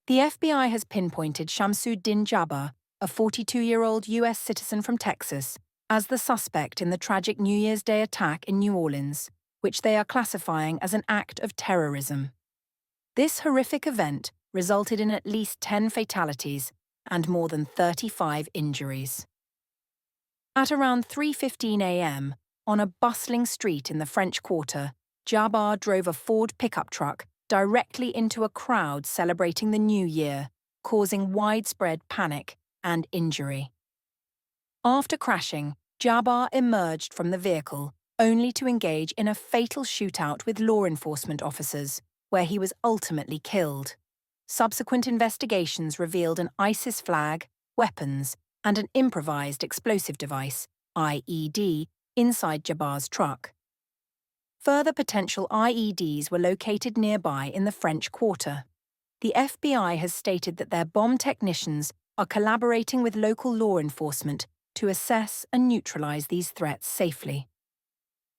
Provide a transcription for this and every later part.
The FBI has pinpointed Shamsuddin Jabbar, a 42-year-old U.S. citizen from Texas, as the suspect in the tragic New Year's Day attack in New Orleans, which they are classifying as an act of terrorism. This horrific event resulted in at least 10 fatalities and more than 35 injuries. At around 3:15 a.m., on a bustling street in the French Quarter, Jabbar drove a Ford pickup truck directly into a crowd celebrating the New Year, causing widespread panic and injury. After crashing, Jabbar emerged from the vehicle only to engage in a fatal shootout with law enforcement officers, where he was ultimately killed. Subsequent investigations revealed an ISIS flag, weapons, and an improvised explosive device, IED, inside Jabbar's truck. Further potential IEDs were located nearby in the French Quarter. The FBI has stated that their bomb technicians are collaborating with local law enforcement to assess and neutralize these threats safely.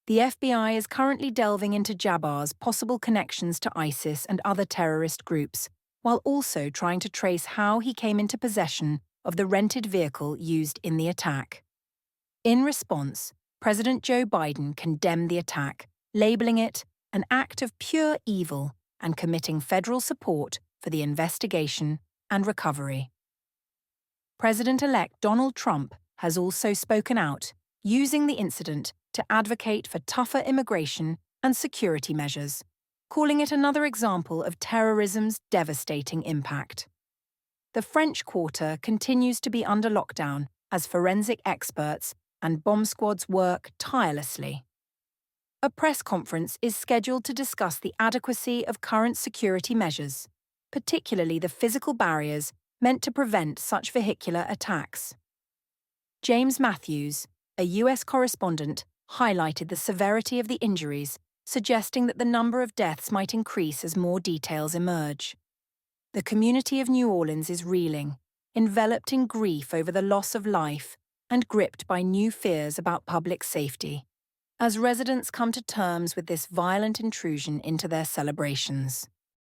The FBI is currently delving into Jabbar's possible connections to ISIS and other terrorist groups, while also trying to trace how he came into possession of the rented vehicle used in the attack. In response, President Joe Biden condemned the attack, labeling it an act of pure evil and committing federal support for the investigation and recovery. President-elect Donald Trump has also spoken out, using the incident to advocate for tougher immigration and security measures, calling it another example of terrorism's devastating impact. The French Quarter continues to be under lockdown as forensic experts and bomb squads work tirelessly. A press conference is scheduled to discuss the adequacy of current security measures, particularly the physical barriers meant to prevent such vehicular attacks. James Matthews, a U.S. correspondent, highlighted the severity of the injuries, suggesting that the number of deaths might increase as more details emerge. The community of New Orleans is reeling, enveloped in grief over the loss of life and gripped by new fears about public safety, as residents come to terms with this violent intrusion into their celebrations.